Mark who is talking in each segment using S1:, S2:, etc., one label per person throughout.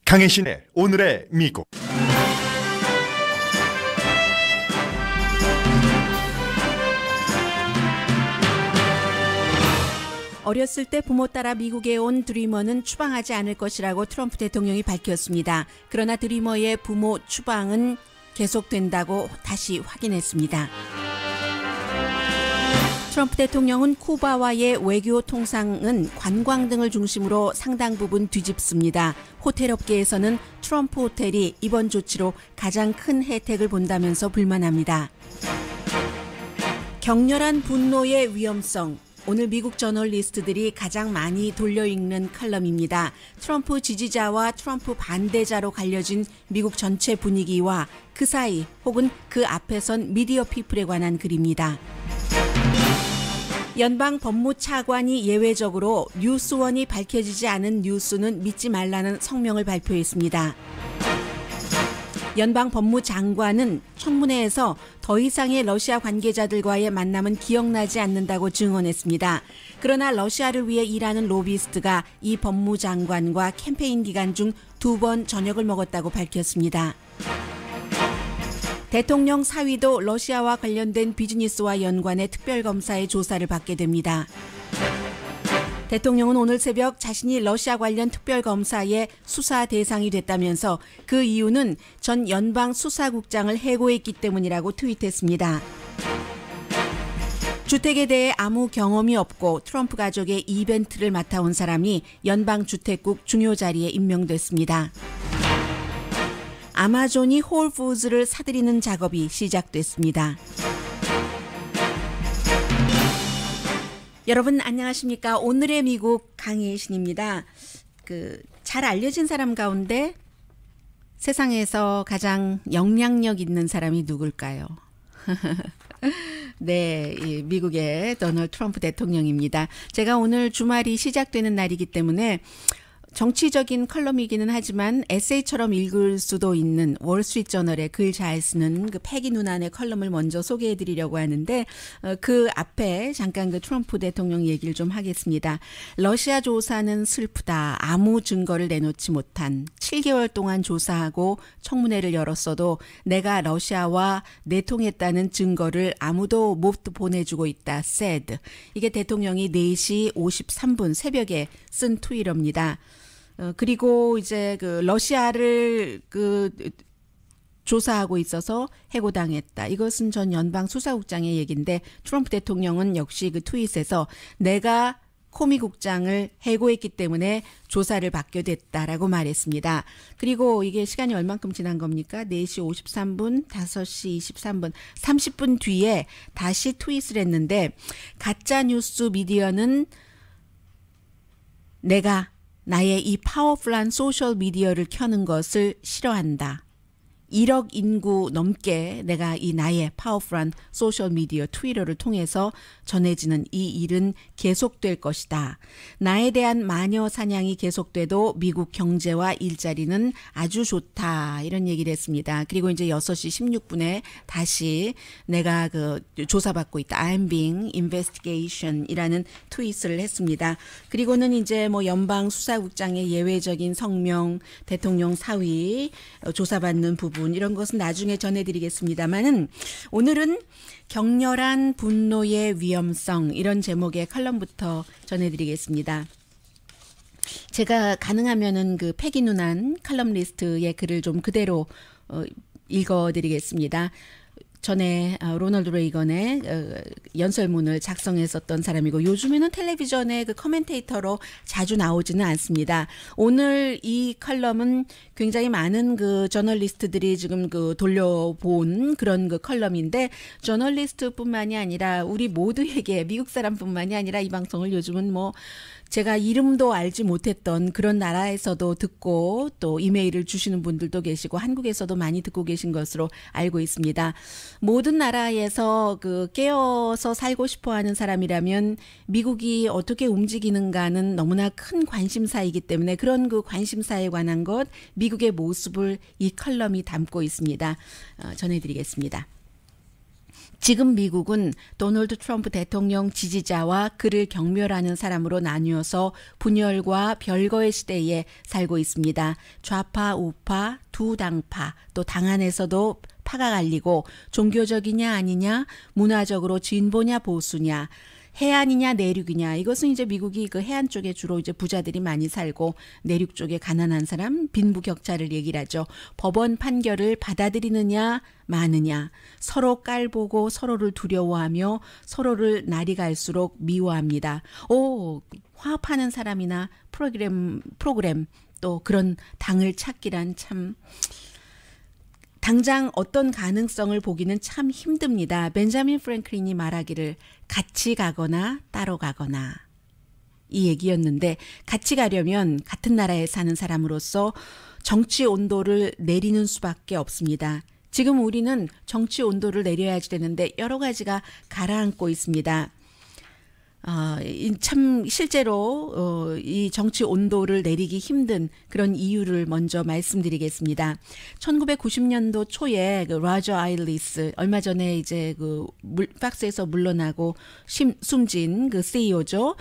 S1: 강혜신의 오늘의 미국.
S2: 어렸을 때 부모 따라 미국에 온 드리머는 추방하지 않을 것이라고 트럼프 대통령이 밝혔습니다. 그러나 드리머의 부모 추방은 계속된다고 다시 확인했습니다. 트럼프 대통령은 쿠바와의 외교 통상은 관광 등을 중심으로 상당 부분 뒤집습니다. 호텔 업계에서는 트럼프 호텔이 이번 조치로 가장 큰 혜택을 본다면서 불만합니다. 격렬한 분노의 위험성. 오늘 미국 저널리스트들이 가장 많이 돌려읽는 칼럼입니다. 트럼프 지지자와 트럼프 반대자로 갈려진 미국 전체 분위기와 그 사이 혹은 그 앞에 선 미디어 피플에 관한 글입니다. 연방 법무차관이 예외적으로 뉴스원이 밝혀지지 않은 뉴스는 믿지 말라는 성명을 발표했습니다. 연방 법무장관은 청문회에서 더 이상의 러시아 관계자들과의 만남은 기억나지 않는다고 증언했습니다. 그러나 러시아를 위해 일하는 로비스트가 이 법무장관과 캠페인 기간 중 2번 저녁을 먹었다고 밝혔습니다. 대통령 사위도 러시아와 관련된 비즈니스와 연관해 특별검사의 조사를 받게 됩니다. 대통령은 오늘 새벽 자신이 러시아 관련 특별검사의 수사 대상이 됐다면서 그 이유는 전 연방수사국장을 해고했기 때문이라고 트윗했습니다. 주택에 대해 아무 경험이 없고 트럼프 가족의 이벤트를 맡아온 사람이 연방주택국 중요 자리에 임명됐습니다. 아마존이 홀푸드를 사들이는 작업이 시작됐습니다. 여러분 안녕하십니까? 오늘의 미국 강혜신입니다. 잘 알려진 사람 가운데 세상에서 가장 영향력 있는 사람이 누굴까요? 네, 미국의 도널드 트럼프 대통령입니다. 제가 오늘 주말이 시작되는 날이기 때문에 정치적인 컬럼이기는 하지만 에세이처럼 읽을 수도 있는 월스트리트저널에 글 잘 쓰는 그 패기 누난의 컬럼을 먼저 소개해드리려고 하는데 그 앞에 잠깐 그 트럼프 대통령 얘기를 좀 하겠습니다. 러시아 조사는 슬프다. 아무 증거를 내놓지 못한 7개월 동안 조사하고 청문회를 열었어도 내가 러시아와 내통했다는 증거를 아무도 못 보내주고 있다. sad. 이게 대통령이 4시 53분 새벽에 쓴 트위터입니다. 그리고 이제 그 러시아를 조사하고 있어서 해고당했다. 이것은 전 연방수사국장의 얘기인데 트럼프 대통령은 역시 그 트윗에서 내가 코미 국장을 해고했기 때문에 조사를 받게 됐다라고 말했습니다. 그리고 이게 시간이 얼만큼 지난 겁니까? 4시 53분, 5시 23분, 30분 뒤에 다시 트윗을 했는데 가짜뉴스 미디어는 내가 나의 이 파워풀한 소셜미디어를 켜는 것을 싫어한다. 1억 인구 넘게 내가 이 나의 파워풀한 소셜미디어 트위터를 통해서 전해지는 이 일은 계속될 것이다. 나에 대한 마녀 사냥이 계속돼도 미국 경제와 일자리는 아주 좋다. 이런 얘기를 했습니다. 그리고 이제 6시 16분에 다시 내가 조사받고 있다. I'm being investigation 이라는 트윗을 했습니다. 그리고는 이제 연방 수사국장의 예외적인 성명, 대통령 사위, 조사받는 부분 이런 것은 나중에 전해드리겠습니다만은 오늘은 격렬한 분노의 위험성 이런 제목의 칼럼부터 전해드리겠습니다. 제가 가능하면은 그 패기 누난 칼럼리스트의 글을 좀 그대로 읽어드리겠습니다. 전에 로널드 레이건의 연설문을 작성했었던 사람이고 요즘에는 텔레비전의 그 커멘테이터로 자주 나오지는 않습니다. 오늘 이 컬럼은 굉장히 많은 그 저널리스트들이 지금 돌려본 그런 그 컬럼인데 저널리스트뿐만이 아니라 우리 모두에게 미국 사람뿐만이 아니라 이 방송을 요즘은 제가 이름도 알지 못했던 그런 나라에서도 듣고 또 이메일을 주시는 분들도 계시고 한국에서도 많이 듣고 계신 것으로 알고 있습니다. 모든 나라에서 깨어서 살고 싶어 하는 사람이라면 미국이 어떻게 움직이는가는 너무나 큰 관심사이기 때문에 그런 그 관심사에 관한 것, 미국의 모습을 이 컬럼이 담고 있습니다. 전해드리겠습니다. 지금 미국은 도널드 트럼프 대통령 지지자와 그를 경멸하는 사람으로 나뉘어서 분열과 별거의 시대에 살고 있습니다. 좌파, 우파, 두 당파, 또 당 안에서도 파가 갈리고 종교적이냐 아니냐, 문화적으로 진보냐 보수냐, 해안이냐 내륙이냐. 이것은 이제 미국이 그 해안 쪽에 주로 이제 부자들이 많이 살고 내륙 쪽에 가난한 사람, 빈부격차를 얘기를 하죠. 법원 판결을 받아들이느냐 마느냐, 서로 깔보고 서로를 두려워하며 서로를 날이 갈수록 미워합니다. 화합하는 사람이나 프로그램 또 그런 당을 찾기란 참 당장 어떤 가능성을 보기는 참 힘듭니다. 벤자민 프랭클린이 말하기를 같이 가거나 따로 가거나, 이 얘기였는데, 같이 가려면 같은 나라에 사는 사람으로서 정치 온도를 내리는 수밖에 없습니다. 지금 우리는 정치 온도를 내려야지 되는데 여러 가지가 가라앉고 있습니다. 참 실제로 이 정치 온도를 내리기 힘든 그런 이유를 먼저 말씀드리겠습니다. 1990년도 초에 그 로저 아일리스, 얼마 전에 이제 그 박스에서 물러나고 숨진 그 CEO죠.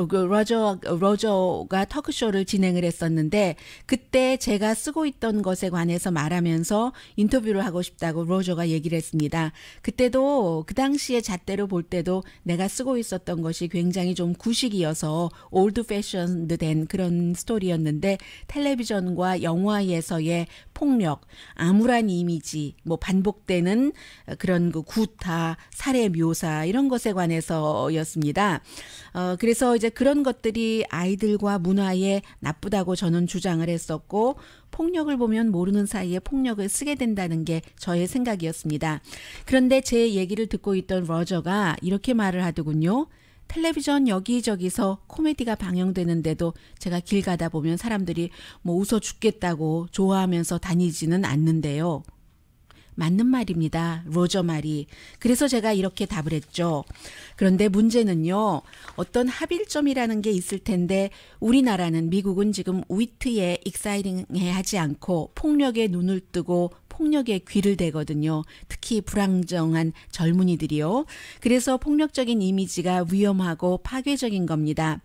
S2: 그 로저가 터크쇼를 진행을 했었는데, 그때 제가 쓰고 있던 것에 관해서 말하면서 인터뷰를 하고 싶다고 로저가 얘기를 했습니다. 그때도 그 당시에 잣대로 볼 때도 내가 쓰고 있었던 것이 굉장히 좀 구식이어서 올드 패션드 된 그런 스토리였는데, 텔레비전과 영화에서의 폭력, 암울한 이미지, 뭐 반복되는 그런 그 구타, 살해 묘사, 이런 것에 관해서였습니다. 그래서 이제 그런 것들이 아이들과 문화에 나쁘다고 저는 주장을 했었고, 폭력을 보면 모르는 사이에 폭력을 쓰게 된다는 게 저의 생각이었습니다. 그런데 제 얘기를 듣고 있던 로저가 이렇게 말을 하더군요. 텔레비전 여기저기서 코미디가 방영되는데도 제가 길 가다 보면 사람들이 뭐 웃어 죽겠다고 좋아하면서 다니지는 않는데요. 맞는 말입니다. 로저 말이. 그래서 제가 이렇게 답을 했죠. 그런데 문제는요, 어떤 합일점이라는 게 있을 텐데, 우리나라는, 미국은 지금 위트에 익사이팅해 하지 않고 폭력에 눈을 뜨고 폭력에 귀를 대거든요. 특히 불안정한 젊은이들이요. 그래서 폭력적인 이미지가 위험하고 파괴적인 겁니다.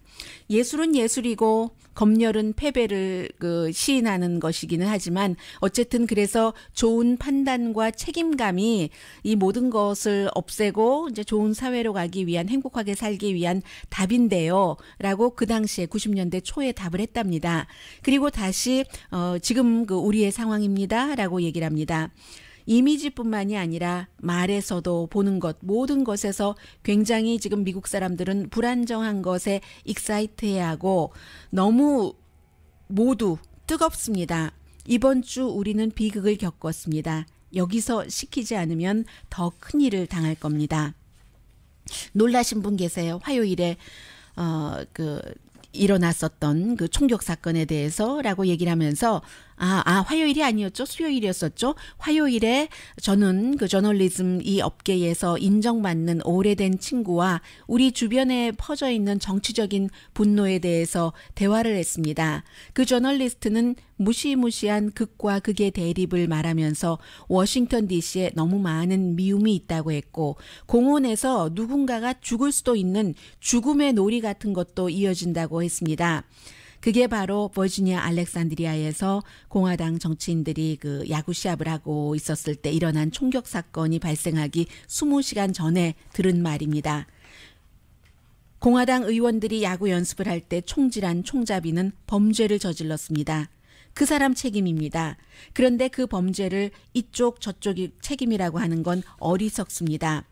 S2: 예술은 예술이고 검열은 패배를 시인하는 것이기는 하지만, 어쨌든 그래서 좋은 판단과 책임감이 이 모든 것을 없애고 이제 좋은 사회로 가기 위한, 행복하게 살기 위한 답인데요. 라고 그 당시에 90년대 초에 답을 했답니다. 그리고 다시 지금 우리의 상황입니다. 라고 얘기를 합니다. 이미지뿐만이 아니라 말에서도 보는 것, 모든 것에서 굉장히 지금 미국 사람들은 불안정한 것에 익사이트해하고 너무 모두 뜨겁습니다. 이번 주 우리는 비극을 겪었습니다. 여기서 시키지 않으면 더 큰 일을 당할 겁니다. 놀라신 분 계세요. 화요일에 일어났었던 그 총격 사건에 대해서라고 얘기를 하면서, 화요일이 아니었죠. 수요일이었었죠. 화요일에 저는 그 저널리즘 이 업계에서 인정받는 오래된 친구와 우리 주변에 퍼져 있는 정치적인 분노에 대해서 대화를 했습니다. 그 저널리스트는 무시무시한 극과 극의 대립을 말하면서 워싱턴 DC에 너무 많은 미움이 있다고 했고, 공원에서 누군가가 죽을 수도 있는 죽음의 놀이 같은 것도 이어진다고 했습니다. 그게 바로 버지니아 알렉산드리아에서 공화당 정치인들이 그 야구 시합을 하고 있었을 때 일어난 총격 사건이 발생하기 20시간 전에 들은 말입니다. 공화당 의원들이 야구 연습을 할 때 총질한 총잡이는 범죄를 저질렀습니다. 그 사람 책임입니다. 그런데 그 범죄를 이쪽 저쪽이 책임이라고 하는 건 어리석습니다.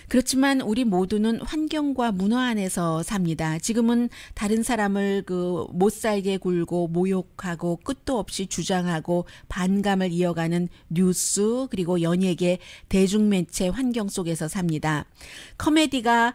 S2: 그렇지만 우리 모두는 환경과 문화 안에서 삽니다. 지금은 다른 사람을 못 살게 굴고 모욕하고 끝도 없이 주장하고 반감을 이어가는 뉴스, 그리고 연예계, 대중매체 환경 속에서 삽니다. 코미디가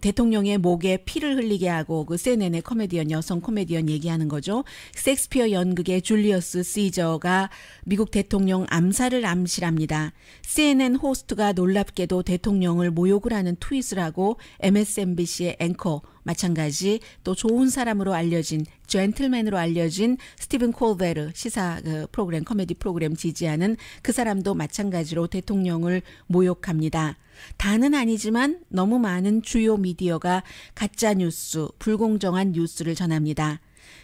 S2: 대통령의 목에 피를 흘리게 하고, 그 CNN의 코미디언, 여성 코미디언 얘기하는 거죠. 셰익스피어 연극의 줄리어스 시저가 미국 대통령 암살을 암시합니다. CNN 호스트가 놀랍게도 대통령 대통령을 모욕을 하는 트윗을 하고 MSNBC의 앵커 마찬가지 또 좋은 사람으로 알려진 젠틀맨으로 알려진 스티븐 콜베르 시사 프로그램 코미디 프로그램 지지하는 그 사람도 마찬가지로 대통령을 모욕합니다. 다는 아니지만 너무 많은 주요 미디어가 가짜 뉴스, 불공정한 뉴스를 전합니다.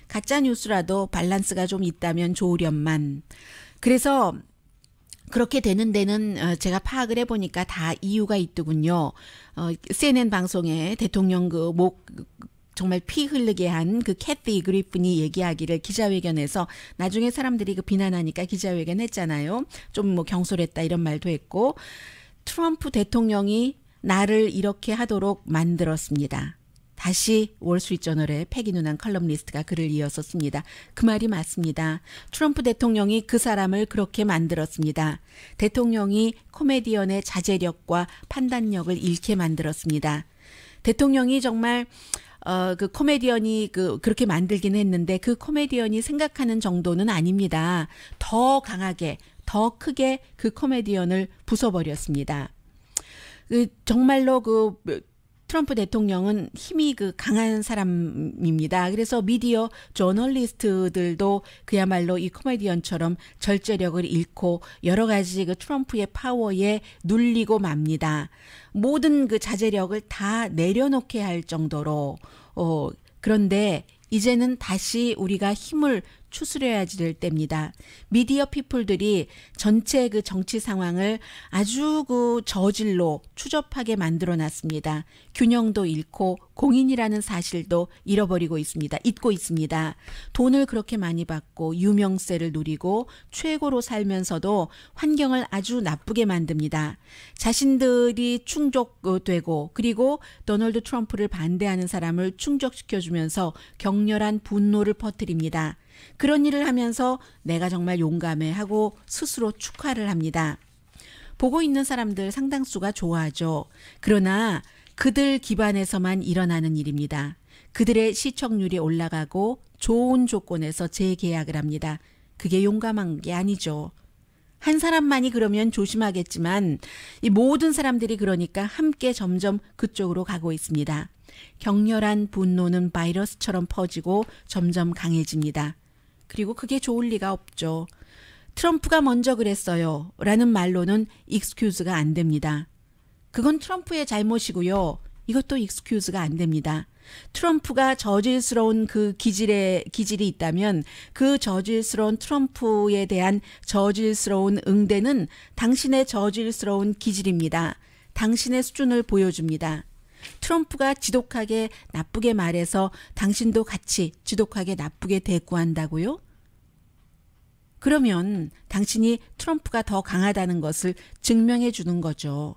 S2: 가짜 뉴스라도 밸런스가 좀 있다면 좋으련만. 그래서 그렇게 되는 데는 제가 파악을 해보니까 다 이유가 있더군요. CNN 방송에 대통령 정말 피 흐르게 한 그 캐티 그리핀이 얘기하기를 기자회견에서 나중에 사람들이 비난하니까 기자회견 했잖아요. 좀 경솔했다 이런 말도 했고 트럼프 대통령이 나를 이렇게 하도록 만들었습니다. 다시 월스트리트저널의 패기 누난 컬럼니스트가 글을 이어서 씁니다. 그 말이 맞습니다. 트럼프 대통령이 그 사람을 그렇게 만들었습니다. 대통령이 코미디언의 자제력과 판단력을 잃게 만들었습니다. 대통령이 정말 그 코미디언이 그렇게 만들긴 했는데 그 코미디언이 생각하는 정도는 아닙니다. 더 강하게, 더 크게 그 코미디언을 부숴버렸습니다. 정말로 트럼프 대통령은 힘이 강한 사람입니다. 그래서 미디어 저널리스트들도 그야말로 이 코미디언처럼 절제력을 잃고 여러 가지 트럼프의 파워에 눌리고 맙니다. 모든 자제력을 다 내려놓게 할 정도로 그런데 이제는 다시 우리가 힘을 추스려야지 될 때입니다. 미디어 피플들이 전체 정치 상황을 아주 저질로 추접하게 만들어 놨습니다. 균형도 잃고 공인이라는 사실도 잃어버리고 있습니다. 잊고 있습니다. 돈을 그렇게 많이 받고 유명세를 누리고 최고로 살면서도 환경을 아주 나쁘게 만듭니다. 자신들이 충족되고 그리고 도널드 트럼프를 반대하는 사람을 충족시켜주면서 격렬한 분노를 퍼뜨립니다. 그런 일을 하면서 내가 정말 용감해 하고 스스로 축하를 합니다. 보고 있는 사람들 상당수가 좋아하죠. 그러나 그들 기반에서만 일어나는 일입니다. 그들의 시청률이 올라가고 좋은 조건에서 재계약을 합니다. 그게 용감한 게 아니죠. 한 사람만이 그러면 조심하겠지만 이 모든 사람들이 그러니까 함께 점점 그쪽으로 가고 있습니다. 격렬한 분노는 바이러스처럼 퍼지고 점점 강해집니다. 그리고 그게 좋을 리가 없죠. 트럼프가 먼저 그랬어요. 라는 말로는 익스큐즈가 안 됩니다. 그건 트럼프의 잘못이고요. 이것도 익스큐즈가 안 됩니다. 트럼프가 저질스러운 그 기질이 있다면 그 저질스러운 트럼프에 대한 저질스러운 응대는 당신의 저질스러운 기질입니다. 당신의 수준을 보여줍니다. 트럼프가 지독하게 나쁘게 말해서 당신도 같이 지독하게 나쁘게 대꾸한다고요? 그러면 당신이 트럼프가 더 강하다는 것을 증명해 주는 거죠.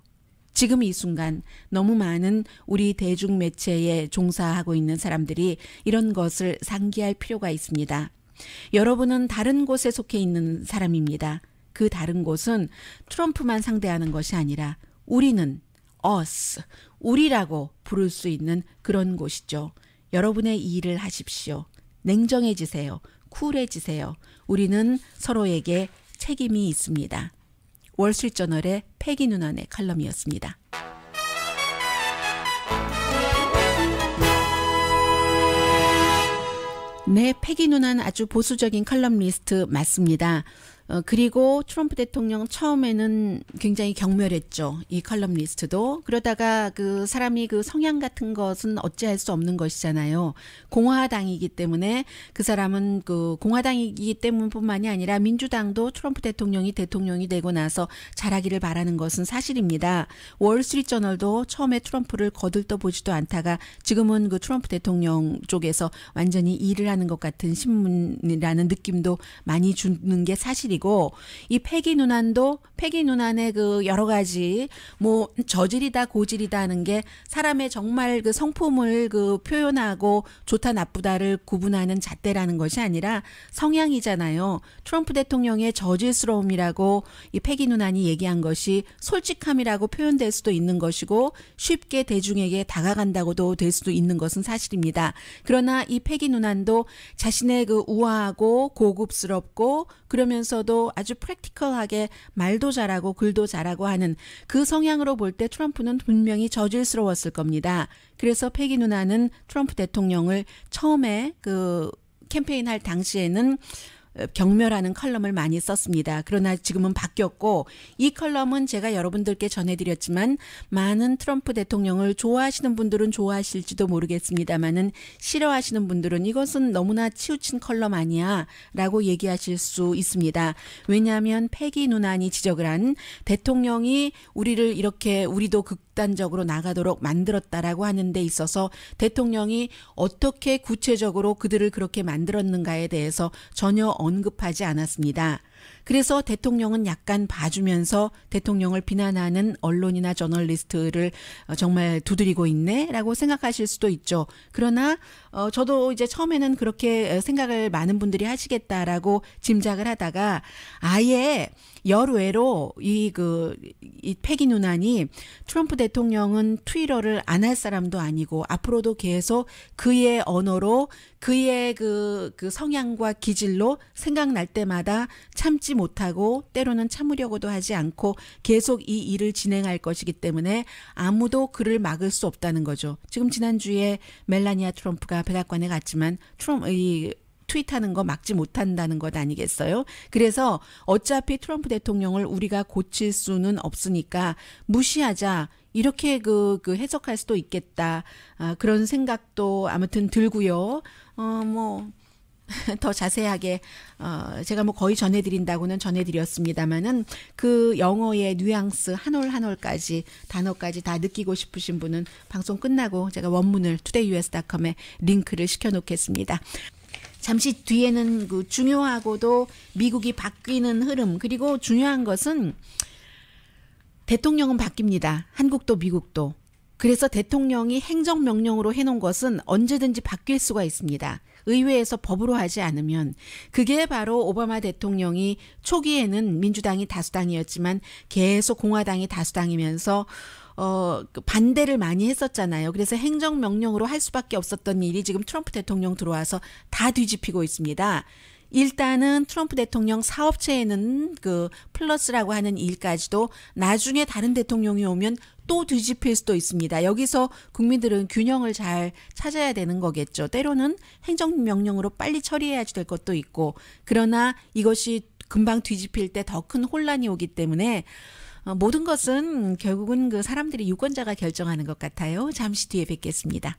S2: 지금 이 순간 너무 많은 우리 대중매체에 종사하고 있는 사람들이 이런 것을 상기할 필요가 있습니다. 여러분은 다른 곳에 속해 있는 사람입니다. 그 다른 곳은 트럼프만 상대하는 것이 아니라 우리는 us, 우리라고 부를 수 있는 그런 곳이죠. 여러분의 일을 하십시오. 냉정해지세요. 쿨해지세요. 우리는 서로에게 책임이 있습니다. 월스트리트저널의 패기 누난의 칼럼이었습니다. 네, 패기 누난 아주 보수적인 칼럼니스트 맞습니다. 그리고 트럼프 대통령 처음에는 굉장히 경멸했죠. 이 칼럼니스트도. 그러다가 그 사람이 그 성향 같은 것은 어찌할 수 없는 것이잖아요. 공화당이기 때문에 그 사람은 그 공화당이기 때문뿐만이 아니라 민주당도 트럼프 대통령이 되고 나서 잘하기를 바라는 것은 사실입니다. 월스트리트저널도 처음에 트럼프를 거들떠보지도 않다가 지금은 그 트럼프 대통령 쪽에서 완전히 일을 하는 것 같은 신문이라는 느낌도 많이 주는 게 사실이고 이 패기 누난의 그 여러 가지 뭐 저질이다 고질이다 하는 게 사람의 정말 그 성품을 그 표현하고 좋다 나쁘다를 구분하는 잣대라는 것이 아니라 성향이잖아요. 트럼프 대통령의 저질스러움이라고 이 패기 누난이 얘기한 것이 솔직함이라고 표현될 수도 있는 것이고 쉽게 대중에게 다가간다고도 될 수도 있는 것은 사실입니다. 그러나 이 패기 누난도 자신의 그 우아하고 고급스럽고 그러면서도 하면서도 아주 프랙티컬하게 말도 잘하고 글도 잘하고 하는 그 성향으로 볼 때 트럼프는 분명히 저질스러웠을 겁니다. 그래서 패기 누나는 트럼프 대통령을 처음에 그 캠페인 할 당시에는 경멸하는 컬럼을 많이 썼습니다. 그러나 지금은 바뀌었고 이 컬럼은 제가 여러분들께 전해드렸지만 많은 트럼프 대통령을 좋아하시는 분들은 좋아하실지도 모르겠습니다만은 싫어하시는 분들은 이것은 너무나 치우친 컬럼 아니야 라고 얘기하실 수 있습니다. 왜냐하면 패기 누난이 지적을 한 대통령이 우리를 이렇게 우리도 극단적으로 나가도록 만들었다라고 하는 데 있어서 대통령이 어떻게 구체적으로 그들을 그렇게 만들었는가에 대해서 전혀 언급하지 않았습니다. 그래서 대통령은 약간 봐주면서 대통령을 비난하는 언론이나 저널리스트를 정말 두드리고 있네라고 생각하실 수도 있죠. 그러나 저도 이제 처음에는 그렇게 생각을 많은 분들이 하시겠다라고 짐작을 하다가 아예 열외로 이 패기 누난이 트럼프 대통령은 트위터를 안 할 사람도 아니고 앞으로도 계속 그의 언어로 그의 그 성향과 기질로 생각날 때마다 참지 못하고 때로는 참으려고도 하지 않고 계속 이 일을 진행할 것이기 때문에 아무도 그를 막을 수 없다는 거죠. 지금 지난주에 멜라니아 트럼프가 백악관에 갔지만 트윗하는 거 막지 못한다는 것 아니겠어요? 그래서 어차피 트럼프 대통령을 우리가 고칠 수는 없으니까 무시하자. 이렇게 해석할 수도 있겠다. 그런 생각도 아무튼 들고요. 더 자세하게 제가 거의 전해드린다고는 전해드렸습니다만은 그 영어의 뉘앙스 한 올 한 올까지 단어까지 다 느끼고 싶으신 분은 방송 끝나고 제가 원문을 todayus.com에 링크를 시켜놓겠습니다. 잠시 뒤에는 그 중요하고도 미국이 바뀌는 흐름 그리고 중요한 것은 대통령은 바뀝니다. 한국도 미국도. 그래서 대통령이 행정명령으로 해놓은 것은 언제든지 바뀔 수가 있습니다. 의회에서 법으로 하지 않으면 그게 바로 오바마 대통령이 초기에는 민주당이 다수당이었지만 계속 공화당이 다수당이면서 반대를 많이 했었잖아요. 그래서 행정명령으로 할 수밖에 없었던 일이 지금 트럼프 대통령 들어와서 다 뒤집히고 있습니다. 일단은 트럼프 대통령 사업체에는 그 플러스라고 하는 일까지도 나중에 다른 대통령이 오면 또 뒤집힐 수도 있습니다. 여기서 국민들은 균형을 잘 찾아야 되는 거겠죠. 때로는 행정명령으로 빨리 처리해야지 될 것도 있고 그러나 이것이 금방 뒤집힐 때 더 큰 혼란이 오기 때문에 모든 것은 결국은 그 사람들이 유권자가 결정하는 것 같아요. 잠시 뒤에 뵙겠습니다.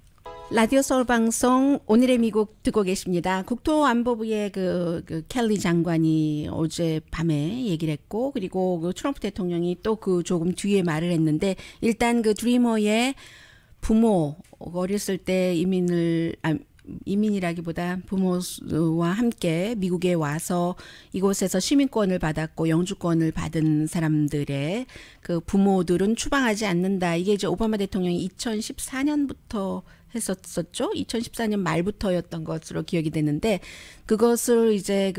S2: 라디오 서울 방송 오늘의 미국 듣고 계십니다. 국토안보부의 그 켈리 장관이 어제 밤에 얘기를 했고 그리고 그 트럼프 대통령이 또 그 조금 뒤에 말을 했는데 일단 그 드리머의 부모 어렸을 때 이민이라기보다 부모와 함께 미국에 와서 이곳에서 시민권을 받았고 영주권을 받은 사람들의 그 부모들은 추방하지 않는다. 이게 이제 오바마 대통령이 2014년부터 했었었죠. 2014년 말부터였던 것으로 기억이 되는데 그것을 이제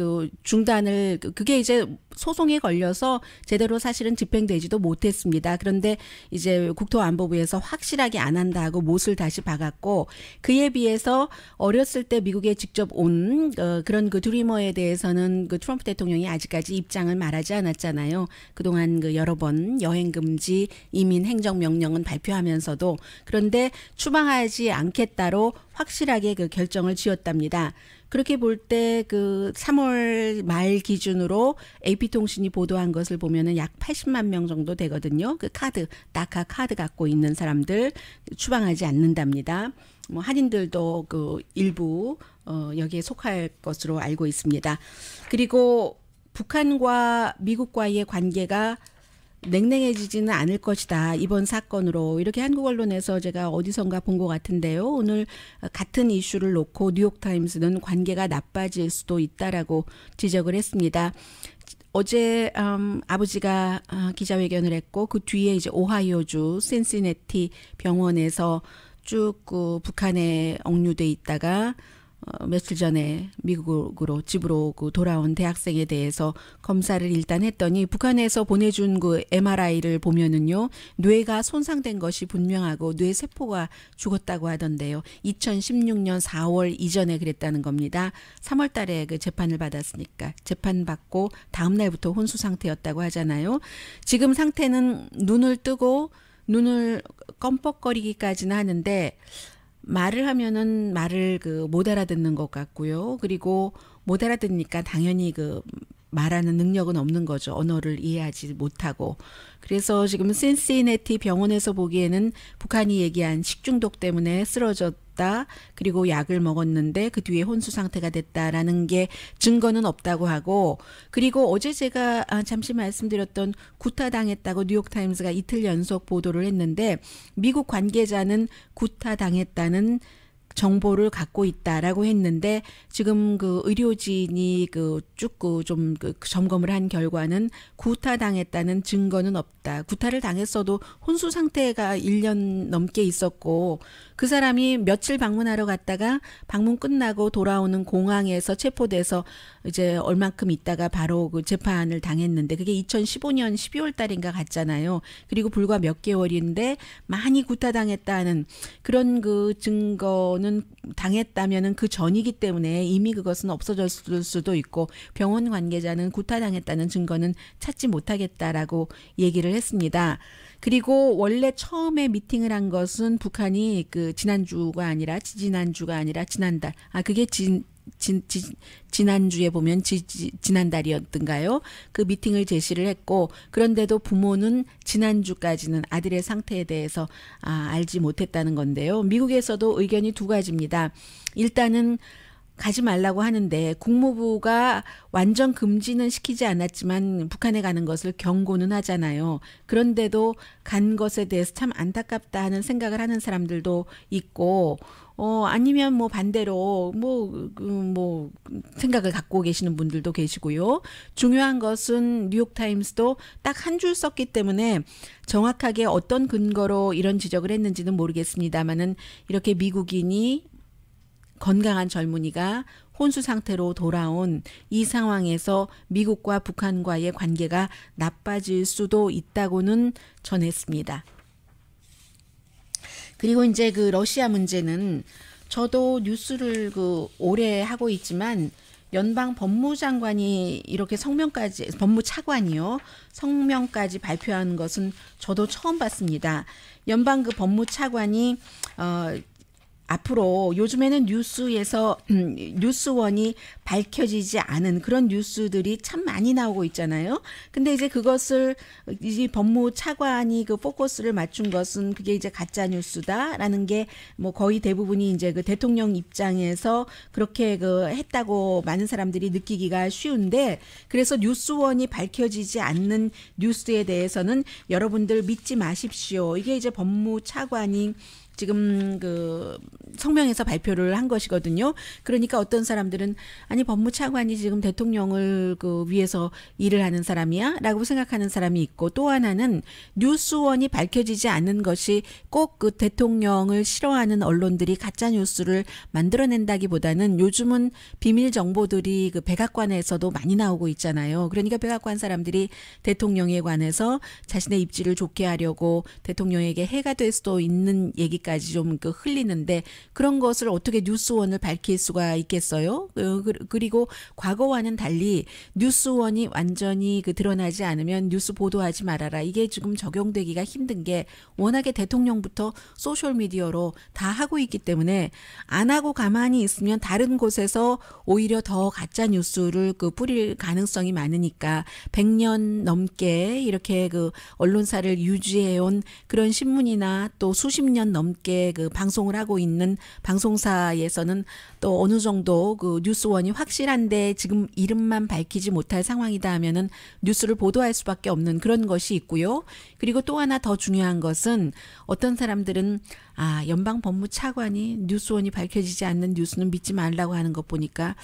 S2: 그게 이제 소송에 걸려서 제대로 사실은 집행되지도 못했습니다. 그런데 이제 국토안보부에서 확실하게 안 한다고 못을 다시 박았고 그에 비해서 어렸을 때 미국에 직접 온 그런 그 드리머에 대해서는 그 트럼프 대통령이 아직까지 입장을 말하지 않았잖아요. 그동안 그 여러 번 여행 금지 이민 행정명령은 발표하면서도 그런데 추방하지 않겠다로 확실하게 그 결정을 지었답니다. 그렇게 볼 때 그 3월 말 기준으로 AP통신이 보도한 것을 보면은 약 80만 명 정도 되거든요. 그 다카 카드 갖고 있는 사람들 추방하지 않는답니다. 한인들도 그 일부 여기에 속할 것으로 알고 있습니다. 그리고 북한과 미국과의 관계가 냉랭해지지는 않을 것이다. 이번 사건으로 이렇게 한국 언론에서 제가 어디선가 본 것 같은데요. 오늘 같은 이슈를 놓고 뉴욕타임스는 관계가 나빠질 수도 있다라고 지적을 했습니다. 어제 아버지가 기자회견을 했고 그 뒤에 이제 오하이오주 신시내티 병원에서 쭉 북한에 억류돼 있다가 며칠 전에 미국으로 집으로 그 돌아온 대학생에 대해서 검사를 일단 했더니 북한에서 보내준 그 MRI를 보면은요, 뇌가 손상된 것이 분명하고 뇌 세포가 죽었다고 하던데요. 2016년 4월 이전에 그랬다는 겁니다. 3월 달에 그 재판을 받았으니까 재판 받고 다음 날부터 혼수 상태였다고 하잖아요. 지금 상태는 눈을 뜨고 눈을 껌뻑거리기까지는 하는데 말을 하면은 말을 그 못 알아듣는 것 같고요. 그리고 못 알아듣으니까 당연히 그 말하는 능력은 없는 거죠. 언어를 이해하지 못하고. 그래서 지금 신시내티 병원에서 보기에는 북한이 얘기한 식중독 때문에 쓰러졌다. 그리고 약을 먹었는데 그 뒤에 혼수 상태가 됐다라는 게 증거는 없다고 하고, 그리고 어제 제가 잠시 말씀드렸던 구타당했다고 뉴욕타임스가 이틀 연속 보도를 했는데, 미국 관계자는 구타당했다는 정보를 갖고 있다라고 했는데, 지금 그 의료진이 그 쭉 그 좀 그 점검을 한 결과는 구타당했다는 증거는 없다. 구타를 당했어도 혼수 상태가 1년 넘게 있었고, 그 사람이 며칠 방문하러 갔다가 방문 끝나고 돌아오는 공항에서 체포돼서 이제 얼만큼 있다가 바로 그 재판을 당했는데, 그게 2015년 12월 달인가 갔잖아요. 그리고 불과 몇 개월인데 많이 구타당했다는 그런 그 증거는 당했다면은 그 전이기 때문에 이미 그것은 없어졌을 수도 있고, 병원 관계자는 구타당했다는 증거는 찾지 못하겠다라고 얘기를 했습니다. 그리고 원래 처음에 미팅을 한 것은 북한이 그 지난주가 아니라 지난주가 아니라 지난달, 그게 지난주에 보면 지난달이었던가요? 그 미팅을 제시를 했고, 그런데도 부모는 지난주까지는 아들의 상태에 대해서 알지 못했다는 건데요. 미국에서도 의견이 두 가지입니다. 일단은 가지 말라고 하는데 국무부가 완전 금지는 시키지 않았지만 북한에 가는 것을 경고는 하잖아요. 그런데도 간 것에 대해서 참 안타깝다 하는 생각을 하는 사람들도 있고, 아니면 뭐 반대로 뭐 생각을 갖고 계시는 분들도 계시고요. 중요한 것은 뉴욕타임스도 딱 한 줄 썼기 때문에 정확하게 어떤 근거로 이런 지적을 했는지는 모르겠습니다만은, 이렇게 미국인이 건강한 젊은이가 혼수 상태로 돌아온 이 상황에서 미국과 북한과의 관계가 나빠질 수도 있다고는 전했습니다. 그리고 이제 그 러시아 문제는 저도 뉴스를 그 오래 하고 있지만, 연방 법무장관이 이렇게 법무차관이요, 성명까지 발표한 것은 저도 처음 봤습니다. 연방 그 법무차관이 앞으로 요즘에는 뉴스에서 뉴스원이 밝혀지지 않은 그런 뉴스들이 참 많이 나오고 있잖아요. 근데 이제 그것을 이제 법무차관이 그 포커스를 맞춘 것은 그게 이제 가짜 뉴스다라는 게 뭐 거의 대부분이 이제 그 대통령 입장에서 그렇게 그 했다고 많은 사람들이 느끼기가 쉬운데, 그래서 뉴스원이 밝혀지지 않는 뉴스에 대해서는 여러분들 믿지 마십시오. 이게 이제 법무차관이 지금 그 성명에서 발표를 한 것이거든요. 그러니까 어떤 사람들은 아니 법무차관이 지금 대통령을 그 위해서 일을 하는 사람이야라고 생각하는 사람이 있고, 또 하나는 뉴스원이 밝혀지지 않는 것이 꼭 그 대통령을 싫어하는 언론들이 가짜 뉴스를 만들어낸다기보다는 요즘은 비밀 정보들이 그 백악관에서도 많이 나오고 있잖아요. 그러니까 백악관 사람들이 대통령에 관해서 자신의 입지를 좋게 하려고 대통령에게 해가 될 수도 있는 얘기까지 좀 그 흘리는데, 그런 것을 어떻게 뉴스원을 밝힐 수가 있겠어요? 그리고 과거와는 달리 뉴스원이 완전히 그 드러나지 않으면 뉴스 보도하지 말아라. 이게 지금 적용되기가 힘든 게 워낙에 대통령부터 소셜미디어로 다 하고 있기 때문에, 안 하고 가만히 있으면 다른 곳에서 오히려 더 가짜 뉴스를 그 뿌릴 가능성이 많으니까 100년 넘게 이렇게 그 언론사를 유지해온 그런 신문이나 또 수십 년 넘게 그 방송을 하고 있는 방송사에서는 또 어느 정도 그 뉴스원이 확실한데 지금 이름만 밝히지 못할 상황이다 하면은 뉴스를 보도할 수밖에 없는 그런 것이 있고요. 그리고 또 하나 더 중요한 것은, 어떤 사람들은 연방 법무차관이 뉴스원이 밝혀지지 않는 뉴스는 믿지 말라고 하는 것 보니까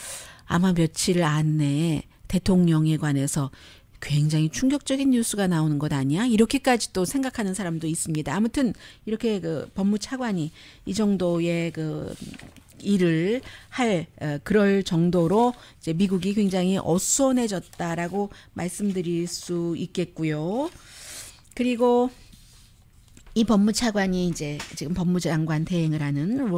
S2: 아마 며칠 안에 대통령에 관해서 굉장히 충격적인 뉴스가 나오는 것 아니야? 이렇게까지 또 생각하는 사람도 있습니다. 아무튼 이렇게 그 법무차관이 이 정도의 그 일을 할 그럴 정도로 이제 미국이 굉장히 어수선해졌다라고 말씀드릴 수 있겠고요. 그리고 이 법무차관이 이제 지금 법무장관 대행을 하는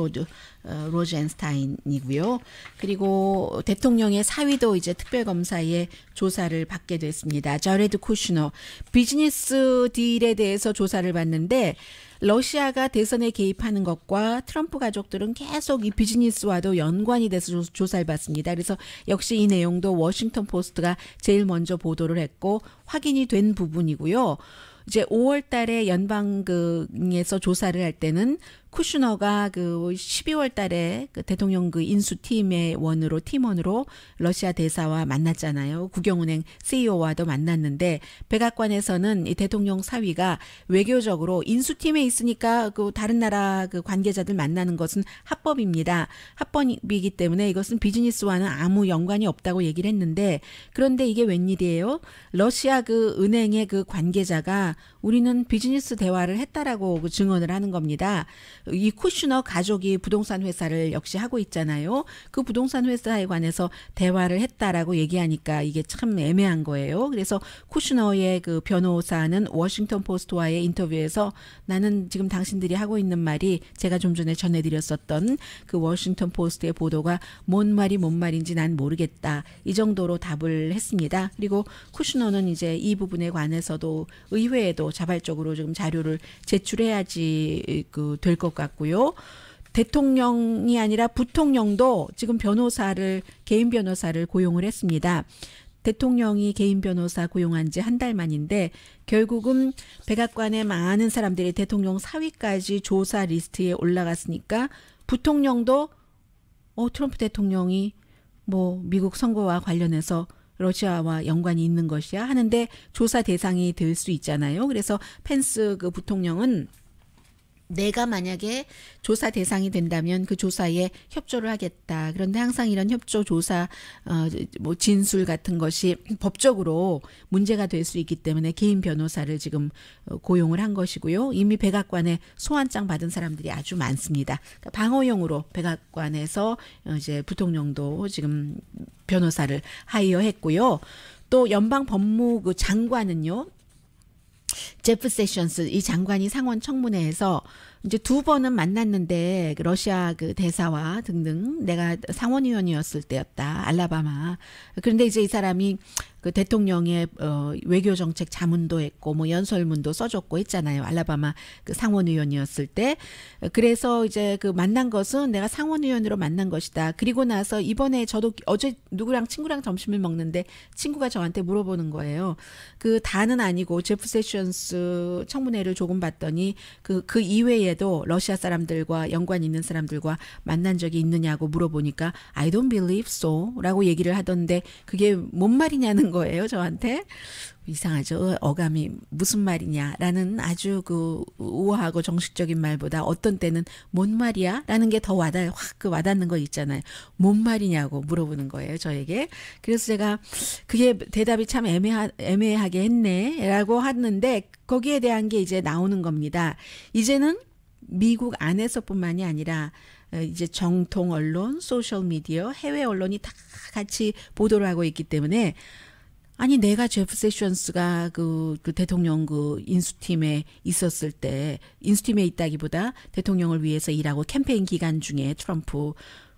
S2: 로젠스타인이고요. 그리고 대통령의 사위도 이제 특별검사의 조사를 받게 됐습니다. 자레드 쿠슈너 비즈니스 딜에 대해서 조사를 받는데 러시아가 대선에 개입하는 것과 트럼프 가족들은 계속 이 비즈니스와도 연관이 돼서 조사를 받습니다. 그래서 역시 이 내용도 워싱턴 포스트가 제일 먼저 보도를 했고 확인이 된 부분이고요. 이제 5월 달에 연방에서 조사를 할 때는 쿠슈너가 그 12월 달에 그 대통령 그 인수팀의 팀원으로 러시아 대사와 만났잖아요. 국영은행 CEO와도 만났는데 백악관에서는 이 대통령 사위가 외교적으로 인수팀에 있으니까 그 다른 나라 그 관계자들 만나는 것은 합법입니다. 합법이기 때문에 이것은 비즈니스와는 아무 연관이 없다고 얘기를 했는데 그런데 이게 웬일이에요? 러시아 그 은행의 그 관계자가 우리는 비즈니스 대화를 했다라고 그 증언을 하는 겁니다. 이 쿠슈너 가족이 부동산 회사를 역시 하고 있잖아요. 그 부동산 회사에 관해서 대화를 했다라고 얘기하니까 이게 참 애매한 거예요. 그래서 쿠슈너의 그 변호사는 워싱턴 포스트와의 인터뷰에서 나는 지금 당신들이 하고 있는 말이 제가 좀 전에 전해드렸었던 그 워싱턴 포스트의 보도가 뭔 말인지 난 모르겠다. 이 정도로 답을 했습니다. 그리고 쿠슈너는 이제 이 부분에 관해서도 의회에도 자발적으로 지금 자료를 제출해야지 될 것 같고요. 대통령이 아니라 부통령도 지금 개인 변호사를 고용을 했습니다. 대통령이 개인 변호사 고용한 지 한 달 만인데 결국은 백악관의 많은 사람들이 대통령 사위까지 조사 리스트에 올라갔으니까 부통령도 트럼프 대통령이 뭐 미국 선거와 관련해서 러시아와 연관이 있는 것이야 하는데 조사 대상이 될 수 있잖아요. 그래서 펜스 그 부통령은 내가 만약에 조사 대상이 된다면 그 조사에 협조를 하겠다. 그런데 항상 이런 협조 조사 뭐 진술 같은 것이 법적으로 문제가 될 수 있기 때문에 개인 변호사를 지금 고용을 한 것이고요. 이미 백악관에 소환장 받은 사람들이 아주 많습니다. 그러니까 방어용으로 백악관에서 이제 부통령도 지금 변호사를 하이어했고요. 또 연방 법무 그 장관은요. 제프 세션스 이 장관이 상원 청문회에서 이제 2번은 만났는데 러시아 그 대사와 등등 내가 상원의원이었을 때였다. 알라바마. 그런데 이제 이 사람이 그 대통령의 외교 정책 자문도 했고 뭐 연설문도 써줬고 했잖아요. 알라바마 그 상원의원이었을 때. 그래서 이제 그 만난 것은 내가 상원의원으로 만난 것이다. 그리고 나서 이번에 저도 어제 누구랑 친구랑 점심을 먹는데 친구가 저한테 물어보는 거예요. 그 다는 아니고 제프 세션스 청문회를 조금 봤더니 그 이외에도 러시아 사람들과 연관 있는 사람들과 만난 적이 있느냐고 물어보니까 I don't believe so 라고 얘기를 하던데 그게 뭔 말이냐는 거예요, 저한테. 이상하죠. 어감이 무슨 말이냐라는 아주 그 우아하고 정식적인 말보다 어떤 때는 뭔 말이야? 라는 게 더 와닿는 거 있잖아요. 뭔 말이냐고 물어보는 거예요, 저에게. 그래서 제가 그게 대답이 참 애매하게 했네 라고 하는데 거기에 대한 게 이제 나오는 겁니다. 이제는 미국 안에서뿐만이 아니라 이제 정통 언론, 소셜 미디어, 해외 언론이 다 같이 보도를 하고 있기 때문에 아니 내가 제프 세션스가 그 대통령 그 인수팀에 있었을 때 인수팀에 있다기보다 대통령을 위해서 일하고 캠페인 기간 중에 트럼프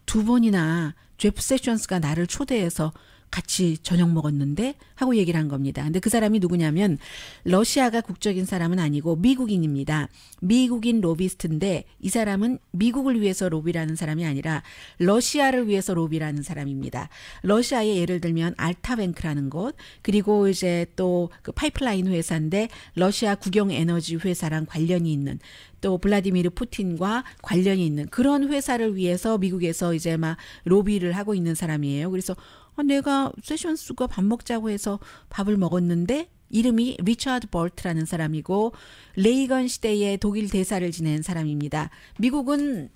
S2: 2번이나 제프 세션스가 나를 초대해서 같이 저녁 먹었는데 하고 얘기를 한 겁니다. 근데 그 사람이 누구냐면 러시아가 국적인 사람은 아니고 미국인입니다. 미국인 로비스트인데 이 사람은 미국을 위해서 로비라는 사람이 아니라 러시아를 위해서 로비라는 사람입니다. 러시아에 예를 들면 알타뱅크라는 곳 그리고 이제 또 그 파이프라인 회사인데 러시아 국영 에너지 회사랑 관련이 있는 또 블라디미르 푸틴과 관련이 있는 그런 회사를 위해서 미국에서 이제 막 로비를 하고 있는 사람이에요. 그래서 내가 세션스가 밥 먹자고 해서 밥을 먹었는데 이름이 리처드 볼트라는 사람이고 레이건 시대에 독일 대사를 지낸 사람입니다. 미국은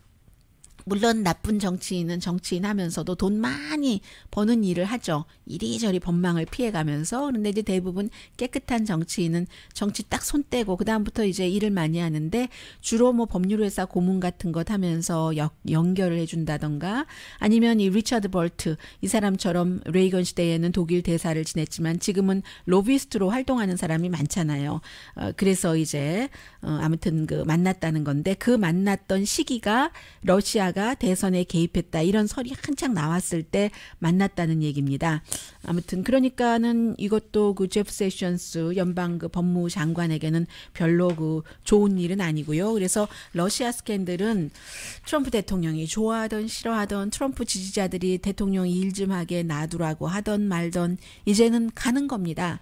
S2: 물론 나쁜 정치인은 정치인 하면서도 돈 많이 버는 일을 하죠. 이리저리 법망을 피해가면서. 그런데 이제 대부분 깨끗한 정치인은 정치 딱 손 떼고 그다음부터 이제 일을 많이 하는데 주로 뭐 법률회사 고문 같은 것 하면서 연결을 해준다던가 아니면 이 리처드 벌트 이 사람처럼 레이건 시대에는 독일 대사를 지냈지만 지금은 로비스트로 활동하는 사람이 많잖아요. 그래서 이제 아무튼 그 만났다는 건데 그 만났던 시기가 러시아가 대선에 개입했다 이런 설이 한창 나왔을 때 만났다는 얘기입니다. 아무튼 그러니까는 이것도 그 제프 세션스 연방 그 법무장관에게는 별로 그 좋은 일은 아니고요. 그래서 러시아 스캔들은 트럼프 대통령이 좋아하던 싫어하던 트럼프 지지자들이 대통령이 일 좀 하게 놔두라고 하던 말던 이제는 가는 겁니다.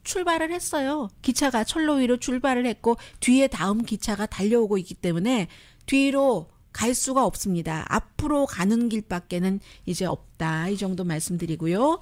S2: 출발을 했어요. 기차가 철로 위로 출발을 했고 뒤에 다음 기차가 달려오고 있기 때문에 뒤로 갈 수가 없습니다. 앞으로 가는 길밖에는 이제 없다. 이 정도 말씀드리고요.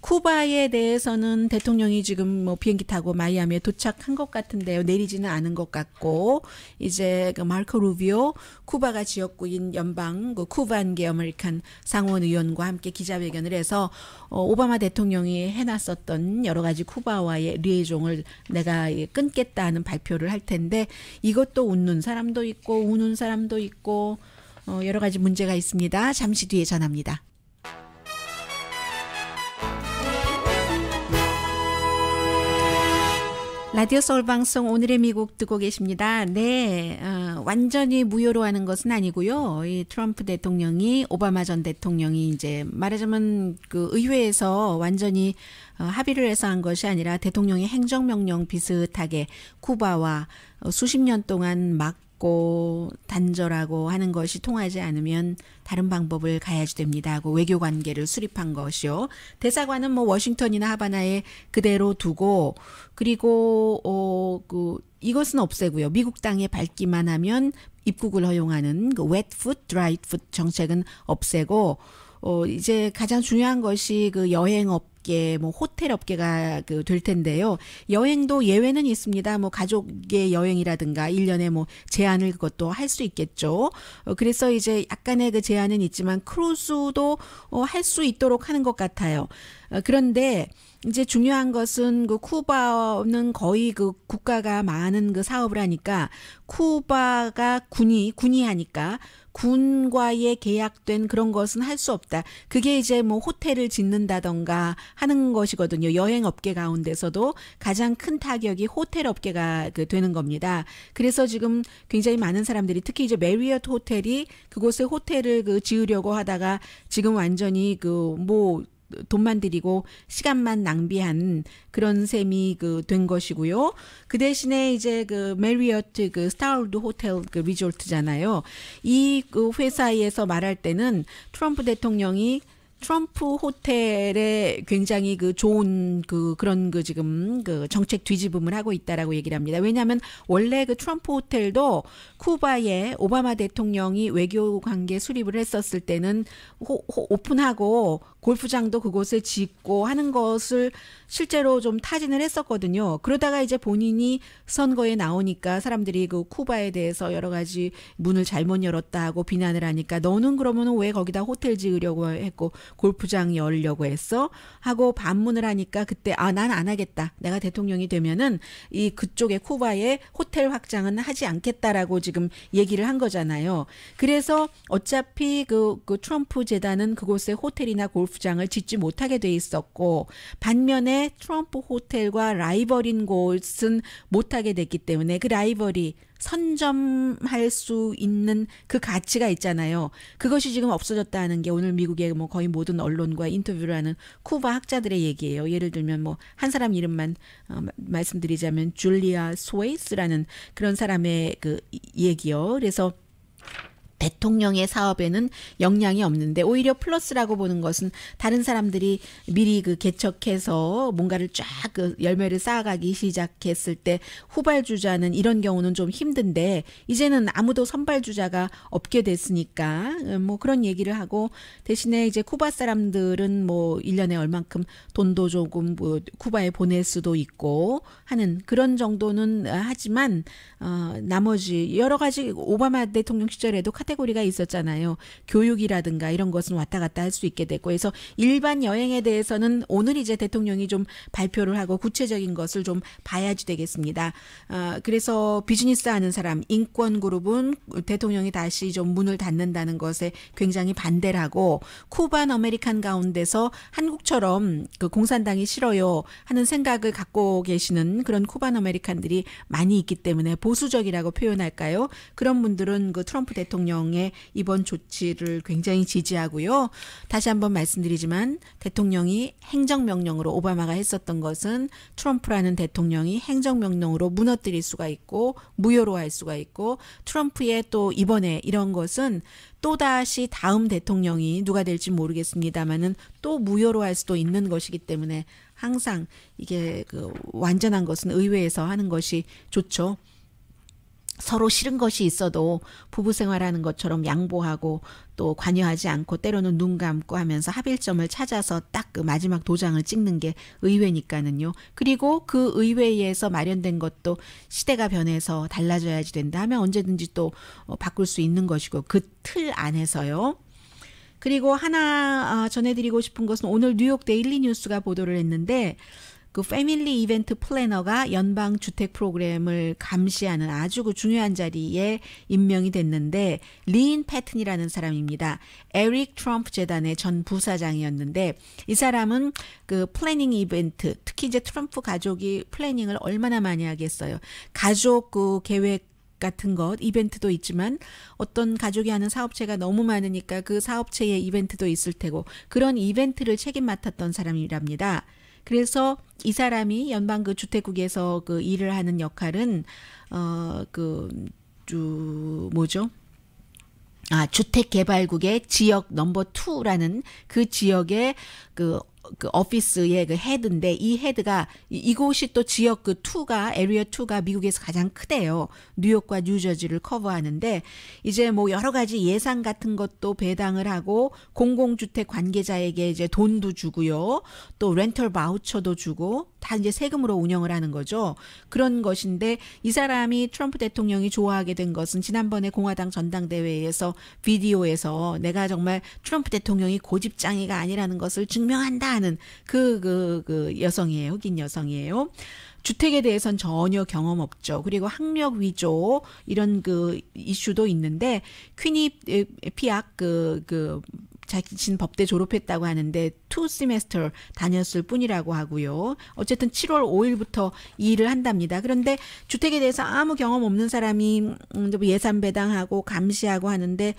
S2: 쿠바에 대해서는 대통령이 지금 뭐 비행기 타고 마이애미에 도착한 것 같은데요. 내리지는 않은 것 같고 이제 그 마르코 루비오 쿠바가 지역구인 연방 그 쿠반계 아메리칸 상원 의원과 함께 기자회견을 해서 오바마 대통령이 해놨었던 여러 가지 쿠바와의 리에종을 내가 끊겠다는 발표를 할 텐데 이것도 웃는 사람도 있고 우는 사람도 있고 여러 가지 문제가 있습니다. 잠시 뒤에 전합니다. 라디오 서울 방송 오늘의 미국 듣고 계십니다. 네, 완전히 무효로 하는 것은 아니고요. 이 트럼프 대통령이 오바마 전 대통령이 이제 말하자면 그 의회에서 완전히 합의를 해서 한 것이 아니라 대통령의 행정명령 비슷하게 쿠바와 수십 년 동안 막고 단절하고 하는 것이 통하지 않으면 다른 방법을 가야지 됩니다 하고 외교 관계를 수립한 것이요. 대사관은 뭐 워싱턴이나 하바나에 그대로 두고 그리고 이것은 없애고요. 미국 땅에 밟기만 하면 입국을 허용하는 그 wet foot, dry foot 정책은 없애고 이제 가장 중요한 것이 그 여행업계, 뭐 호텔 업계가 그 될 텐데요. 여행도 예외는 있습니다. 뭐 가족의 여행이라든가 1년에 뭐 제한을 그것도 할 수 있겠죠. 그래서 이제 약간의 그 제한은 있지만 크루즈도 할 수 있도록 하는 것 같아요. 그런데 이제 중요한 것은 그 쿠바는 거의 그 국가가 많은 그 사업을 하니까 쿠바가 군이 하니까 군과의 계약된 그런 것은 할 수 없다. 그게 이제 뭐 호텔을 짓는다던가 하는 것이거든요. 여행 업계 가운데서도 가장 큰 타격이 호텔 업계가 되는 겁니다. 그래서 지금 굉장히 많은 사람들이 특히 이제 메리어트 호텔이 그곳에 호텔을 지으려고 하다가 지금 완전히 돈만 들이고 시간만 낭비한 그런 셈이 된 것이고요. 그 대신에 이제 메리어트 스타월드 호텔 리조트잖아요. 이 회사에서 말할 때는 트럼프 대통령이 트럼프 호텔에 굉장히 좋은 그런 지금 정책 뒤집음을 하고 있다라고 얘기를 합니다. 왜냐하면 원래 트럼프 호텔도 쿠바에 오바마 대통령이 외교 관계 수립을 했었을 때는 오픈하고 골프장도 그곳에 짓고 하는 것을 실제로 좀 타진을 했었거든요. 그러다가 이제 본인이 선거에 나오니까 사람들이 쿠바에 대해서 여러 가지 문을 잘못 열었다 하고 비난을 하니까 너는 그러면 왜 거기다 호텔 지으려고 했고 골프장 열려고 했어? 하고 반문을 하니까 그때 난 안 하겠다. 내가 대통령이 되면은 그쪽에 쿠바에 호텔 확장은 하지 않겠다라고 지금 얘기를 한 거잖아요. 그래서 어차피 트럼프 재단은 그곳에 호텔이나 골프장을 짓지 못하게 돼 있었고 반면에 트럼프 호텔과 라이벌인 곳은 못하게 됐기 때문에 그 라이벌이 선점할 수 있는 그 가치가 있잖아요. 그것이 지금 없어졌다는 게 오늘 미국의 거의 모든 언론과 인터뷰를 하는 쿠바 학자들의 얘기예요. 예를 들면 한 사람 이름만 말씀드리자면 줄리아 스웨이스라는 그런 사람의 얘기요. 그래서 대통령의 사업에는 영향이 없는데 오히려 플러스라고 보는 것은 다른 사람들이 미리 개척해서 뭔가를 쫙 열매를 쌓아가기 시작했을 때 후발주자는 이런 경우는 좀 힘든데 이제는 아무도 선발주자가 없게 됐으니까 그런 얘기를 하고 대신에 이제 쿠바 사람들은 1년에 얼만큼 돈도 조금 쿠바에 보낼 수도 있고 하는 그런 정도는 하지만 나머지 여러 가지 오바마 대통령 시절에도 카테고리가 있었잖아요. 교육이라든가 이런 것은 왔다 갔다 할 수 있게 됐고, 그래서 일반 여행에 대해서는 오늘 이제 대통령이 좀 발표를 하고 구체적인 것을 좀 봐야지 되겠습니다. 그래서 비즈니스 하는 사람, 인권 그룹은 대통령이 다시 좀 문을 닫는다는 것에 굉장히 반대를 하고, 쿠반 아메리칸 가운데서 한국처럼 그 공산당이 싫어요 하는 생각을 갖고 계시는 그런 쿠반 아메리칸들이 많이 있기 때문에 보수적이라고 표현할까요? 그런 분들은 그 트럼프 대통령의 이번 조치를 굉장히 지지하고요. 다시 한번 말씀드리지만 대통령이 행정명령으로 오바마가 했었던 것은 트럼프라는 대통령이 행정명령으로 무너뜨릴 수가 있고 무효로 할 수가 있고, 트럼프의 또 이번에 이런 것은 또다시 다음 대통령이 누가 될지 모르겠습니다만은 또 무효로 할 수도 있는 것이기 때문에 항상 이게 그 완전한 것은 의회에서 하는 것이 좋죠. 서로 싫은 것이 있어도 부부 생활하는 것처럼 양보하고 또 관여하지 않고 때로는 눈 감고 하면서 합일점을 찾아서 딱 그 마지막 도장을 찍는 게 의회니까는요. 그리고 그 의회에서 마련된 것도 시대가 변해서 달라져야지 된다 하면 언제든지 또 바꿀 수 있는 것이고, 그 틀 안에서요. 그리고 하나 전해드리고 싶은 것은 오늘 뉴욕 데일리 뉴스가 보도를 했는데, 그 패밀리 이벤트 플래너가 연방 주택 프로그램을 감시하는 아주 그 중요한 자리에 임명이 됐는데, 리인 패튼이라는 사람입니다. 에릭 트럼프 재단의 전 부사장이었는데, 이 사람은 그 플래닝 이벤트, 특히 이제 트럼프 가족이 플래닝을 얼마나 많이 하겠어요. 가족 그 계획 같은 것, 이벤트도 있지만 어떤 가족이 하는 사업체가 너무 많으니까 그 사업체의 이벤트도 있을 테고, 그런 이벤트를 책임 맡았던 사람이랍니다. 그래서 이 사람이 연방 그 주택국에서 그 일을 하는 역할은 주택개발국의 지역 넘버 2라는 그 지역의 그 오피스의 그 헤드인데, 이 헤드가 이곳이 또 지역 그 2가 에리어 2가 미국에서 가장 크대요. 뉴욕과 뉴저지를 커버하는데, 이제 뭐 여러 가지 예산 같은 것도 배당을 하고 공공주택 관계자에게 이제 돈도 주고요. 또 렌털 바우처도 주고 다 이제 세금으로 운영을 하는 거죠. 그런 것인데, 이 사람이 트럼프 대통령이 좋아하게 된 것은 지난번에 공화당 전당대회에서 비디오에서 내가 정말 트럼프 대통령이 고집장이가 아니라는 것을 증명한다 하는 그 여성이에요. 흑인 여성이에요. 주택에 대해서는 전혀 경험 없죠. 그리고 학력 위조 이런 그 이슈도 있는데, 퀴니피악 자신 법대 졸업했다고 하는데 2세메스터 다녔을 뿐이라고 하고요. 어쨌든 7월 5일부터 이 일을 한답니다. 그런데 주택에 대해서 아무 경험 없는 사람이 예산 배당하고 감시하고 하는데,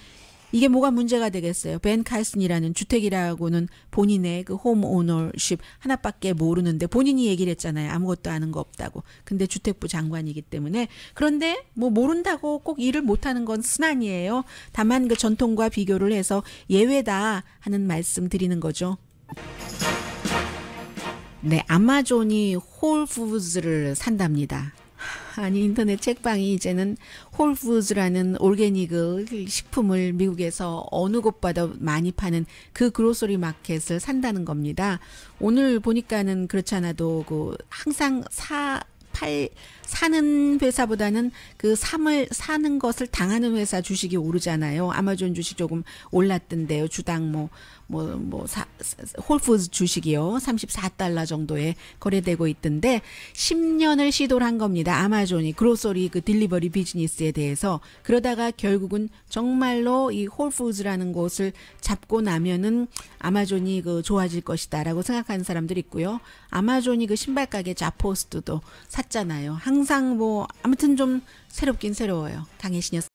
S2: 이게 뭐가 문제가 되겠어요. 벤 칼슨이라는 주택이라고는 본인의 그 홈 오너십 하나밖에 모르는데 본인이 얘기를 했잖아요. 아무것도 아는 거 없다고. 근데 주택부 장관이기 때문에. 그런데 뭐 모른다고 꼭 일을 못하는 건 순환이에요. 다만 그 전통과 비교를 해서 예외다 하는 말씀 드리는 거죠. 네, 아마존이 홀푸드를 산답니다. 아니, 인터넷 책방이 이제는 홀푸드라는 오르게닉 식품을 미국에서 어느 곳보다 많이 파는 그 그로서리 마켓을 산다는 겁니다. 오늘 보니까는 그렇지 않아도 그 항상 사는 회사보다는 그 사는 것을 당하는 회사 주식이 오르잖아요. 아마존 주식 조금 올랐던데요. 주당 홀푸드 주식이요. $34 정도에 거래되고 있던데 10년을 시도를 한 겁니다. 아마존이 그로서리 그 딜리버리 비즈니스에 대해서. 그러다가 결국은 정말로 이 홀푸드라는 곳을 잡고 나면은 아마존이 그 좋아질 것이다라고 생각하는 사람들이 있고요. 아마존이 그 신발 가게 자포스트도 샀잖아요. 항상 아무튼 좀 새롭긴 새로워요. 강혜신이었습니다.